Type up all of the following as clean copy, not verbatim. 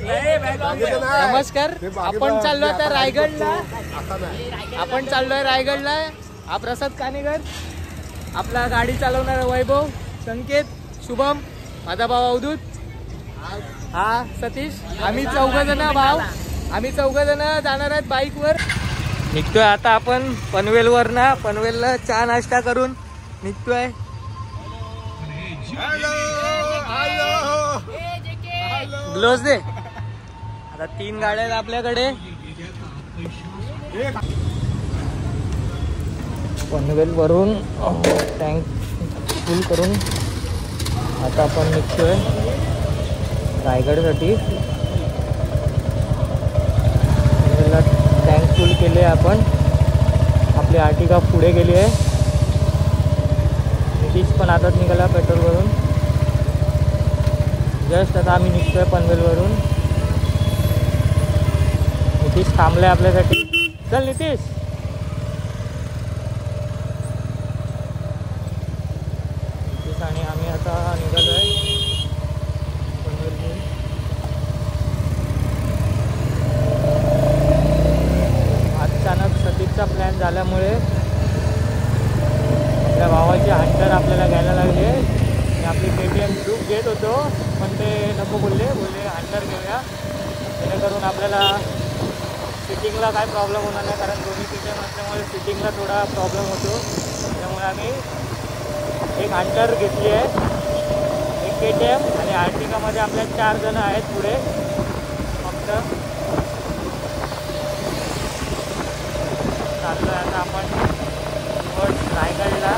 नमस्कार. आपण चाललोय आता रायगडला. आपण चाललोय रायगडला. हा प्रसाद कानेगर, आपला गाडी चालवणारा वैभव, संकेत, शुभम, माझा भाऊ अवधूत, हा सतीश. आम्ही चौघ जण जाणार आहेत बाईकवर. निघतोय आता आपण पनवेलवर ना. पनवेलला चहा नाश्ता करून निघतोय. ग्लोव्स दे. आता 3 गाड्या आहेत आपल्याकडे. पनवेल वरून टँक फुल करून आता आपण निघतोय रायगडसाठी. पनवेलला टँक फुल केले आपण. आपली आर्टिका पुढे गेली आहे. नितीश पण आताच निघाला पेट्रोल भरून. जस्ट आता आम्ही निघतोय पनवेलवरून. नितीश थांबलाय आपल्यासाठी. चल नितीश. नितीश आणि आम्ही आता निघालोय पनवेलहून. अचानक सतीशचा प्लॅन झाल्यामुळे आपल्या भावाची हंटर आपल्याला घ्यायला लागले. आपली KTM ग्रुप घेत होतो पण ते नको बोलले हंटर घेऊया, जेणेकरून आपल्याला सिटिंगला काय प्रॉब्लेम होणार नाही. कारण दोन्ही KTM असल्यामुळे सिटिंगला थोडा प्रॉब्लेम होतो. त्यामुळे आम्ही एक हंटर घेतली आहे, एक KTM आणि आर्टिकामध्ये आपल्या 4 जण आहेत पुढे फक्त. चाललो आहे आता आपण रायगडला.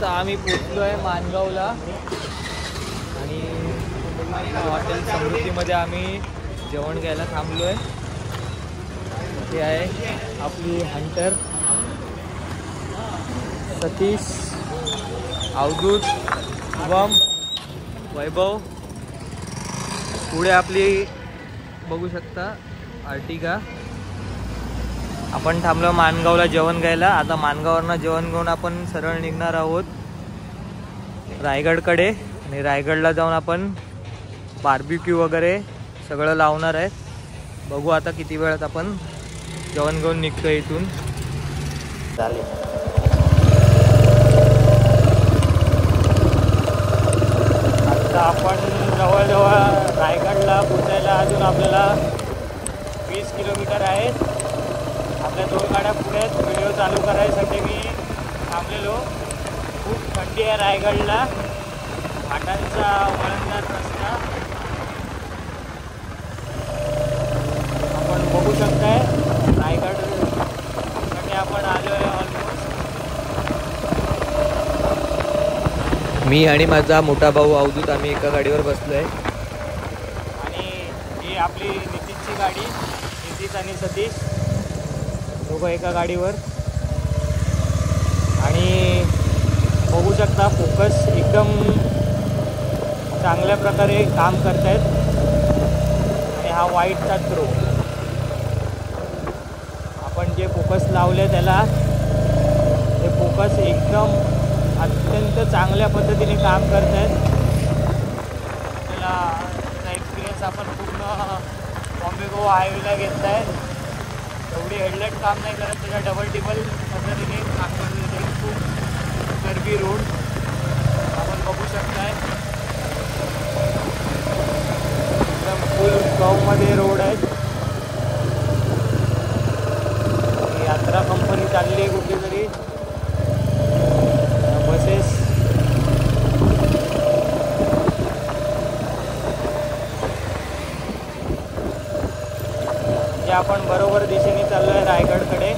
आम्ही पोचलो आहे माणगावला आणि हॉटेल समृद्धीमध्ये आम्ही जेवण घ्यायला थांबलो आहे. ते आहे आपली हंटर, सतीश, अवधूत, शुभम, वैभव. पुढे आपली बघू शकता आर्टिका. आपण थांबलो माणगावला जेवण घ्यायला. आता माणगाववरनं जेवण घेऊन आपण सरळ निघणार आहोत रायगडकडे. आणि रायगडला जाऊन आपण बार्बिक्यू वगैरे सगळं लावणार आहेत. बघू आता किती वेळात आपण जेवण घेऊन निघतो इथून. चालेल. आता आपण जवळजवळ रायगडला पोचायला अजून आपल्याला 20 किलोमीटर आहेत. आपल्या 2 गाड्या पुढे आहेत. व्हिडिओ चालू करायसाठी मी थांबलेलो. खूप थंडी आहे रायगडला. घाटांचा वळणदार रस्ता आपण बघू शकताय. रायगडकडे आपण आलो आहे ऑलमोस्ट. मी आणि माझा मोठा भाऊ अवधूत आम्ही एका गाडीवर बसलो आहे. आणि ही आपली नितीशची गाडी. नितीश आणि सतीश दोघं एका गाडीवर. आणि बघू शकता फोकस एकदम चांगल्या प्रकारे काम करत आहेत. आणि हा वाईटचा थ्रो आपण जे फोकस लावले त्याला, ते फोकस एकदम अत्यंत चांगल्या पद्धतीने काम करत आहेत. आपल्याला त्याचा एक्सपिरियन्स आपण पूर्ण बॉम्बे गोवा हायवेला घेत आहे. एवढी हेडलाईट काम नाही करत, त्याच्या डबल टिबल पद्धतीने काम करत आहे. खूप गर्दी रोड आपण बघू शकताय. एकदम फुल गावमध्ये रोड आहेत. यात्रा कंपनी चालली आहे कुठेतरी. बसेस जे आपण बरोबर दिशेने चाललो आहे रायगडकडे.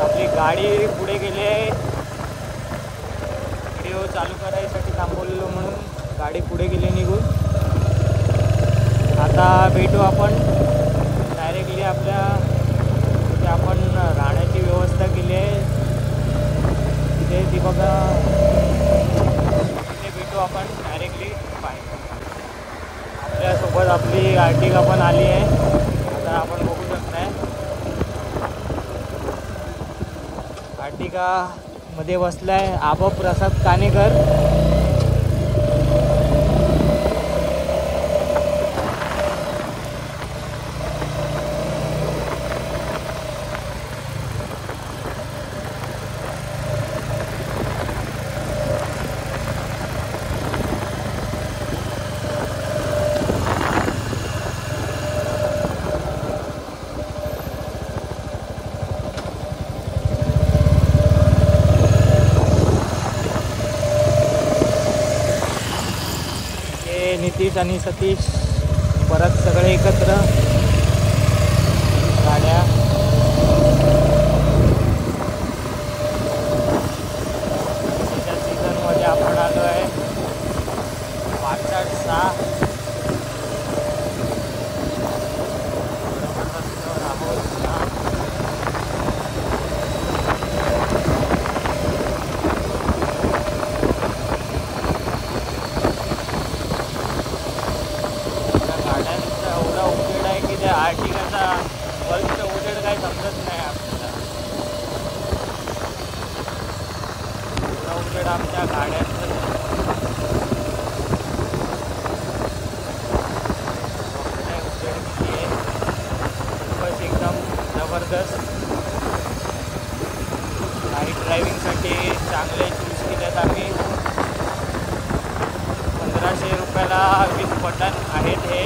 आपली गाडी पुढे गेली आहे. व्हिडिओ चालू करायसाठी थांबवलेलो म्हणून गाडी पुढे गेली निघून. आता भेटू आपण डायरेक्टली आपल्या तिथे आपण राहण्याची व्यवस्था केली आहे तिथे. ती बघा, तिथे भेटू आपण डायरेक्टली आपली आर्टिका पण आली आहे. आता आपण बघू शकताय आर्टिका मध्ये बसलाय आबा प्रसाद कानेकर. नितीश आणि सतीश परत सगळे एकत्र गाड्या. त्याच्या सीझनमध्ये आपण आलो आहे 5-6 आर्टिकाचा बल्बचा उजेड काही समजत नाही आपल्याला. उजेड आमच्या गाड्यांचं उजेड किती आहे बस एकदम जबरदस्त. नाईट ड्रायव्हिंगसाठी चांगले चूज केलेत आम्ही. 1500 रुपयाला 20 बटन आहेत हे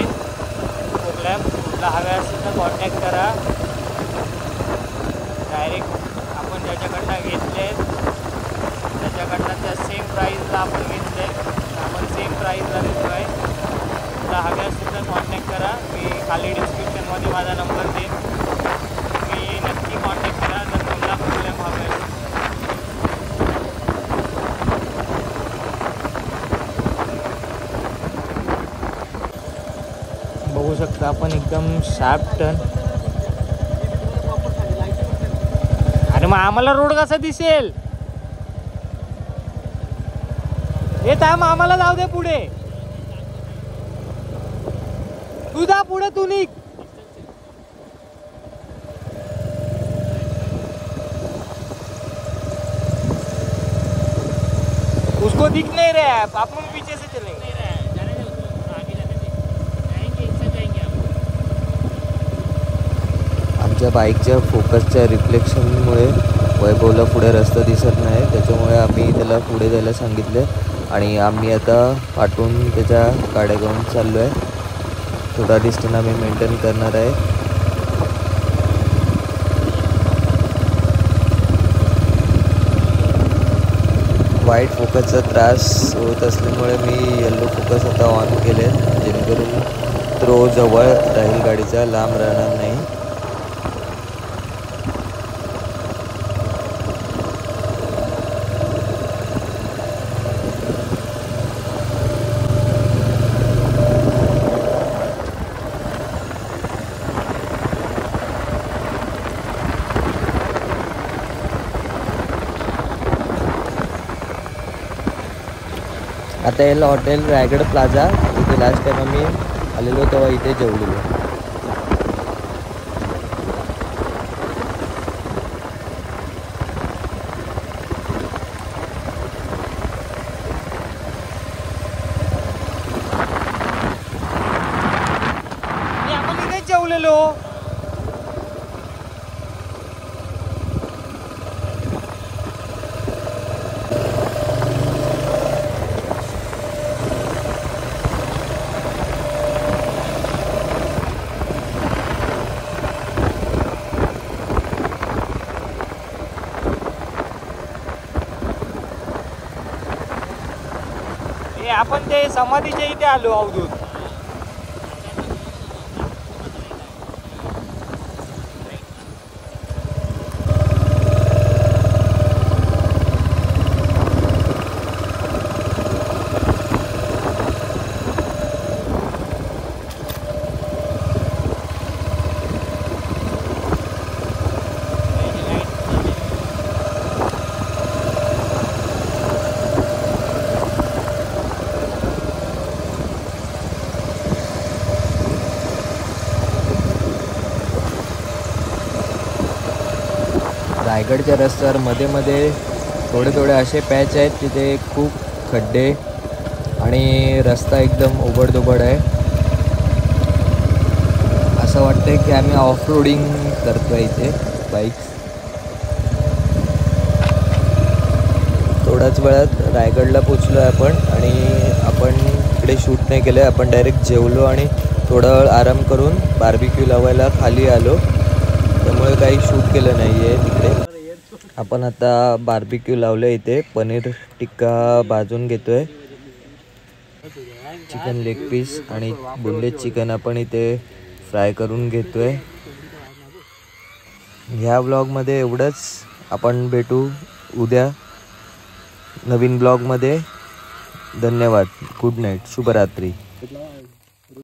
प्रॉब्लेम. हव्या असेल तर कॉन्टॅक्ट करा. डायरेक्ट आपण ज्याच्याकडनं घेतले त्याच्याकडनं त्या सेम प्राईजला आपण घेतले. आपण सेम प्राईजला देतो आहे. तुला हव्या असेल तर कॉन्टॅक्ट करा. मी खाली डिस्क्रिप्शनमध्ये माझा नंबर देईन. मी नक्की कॉन्टॅक्ट करा जर तुम्हाला प्रॉब्लेम हवे असेल. बघू शकता आपण एकदम शार्प टर्न. अरे मग आम्हाला रोड कसा दिसेल. हे थांब आम्हाला जाऊ दे पुढे. तू जा पुढे तू निघ. उसको दिख नहीं रहा है अपन पीछे से चलेंगे. आमच्या बाईकच्या फोकसच्या रिफ्लेक्शनमुळे वैभवला पुढे रस्ता दिसत नाही. त्याच्यामुळे आम्ही त्याला पुढे जायला सांगितले आणि आम्ही आता पाठवून त्याच्या गाड्या घेऊन चाललो आहे. थोडा डिस्टन्स आम्ही मेंटेन करणार आहे. वाईट फोकसचा त्रास होत असल्यामुळे मी येल्लो फोकस आता ऑन केले जेणेकरून तो जवळ राहील गाडीचा, लांब राहणार नाही. आता याला हॉटेल रायगड प्लाझा, इथे लास्ट टाइम आम्ही आलेलो तेव्हा इथे जेवलेलो. आपण इथे जेवलेलो. आपण ते समाधीच्या इथे आलो अवधूत. रायगडच्या रस्त्यावर मध्ये मध्ये थोडे थोडे असे पॅच आहेत तिथे खूप खड्डे आणि रस्ता एकदम ओबडधोबड आहे. असं वाटतंय की आम्ही ऑफ रोडिंग करतोय इथे बाईक्स. थोड्याच वेळात रायगडला पोचलो आहे आपण आणि आपण इकडे शूट नाही केलं आहे. आपण डायरेक्ट जेवलो आणि थोडा वेळ आराम करून बार्बिक्यू लावायला खाली आलो, त्यामुळे काही शूट केलं नाही आहे तिकडे. आपण आता बार्बिक्यू लावलं आहे इथे. पनीर टिक्का भाजून घेतो आहे, चिकन लेग पीस आणि बोनलेस चिकन आपण इथे फ्राय करून घेतो आहे. ह्या व्लॉगमध्ये एवढंच. आपण भेटू उद्या नवीन ब्लॉगमध्ये. धन्यवाद. Good night. शुभरात्री.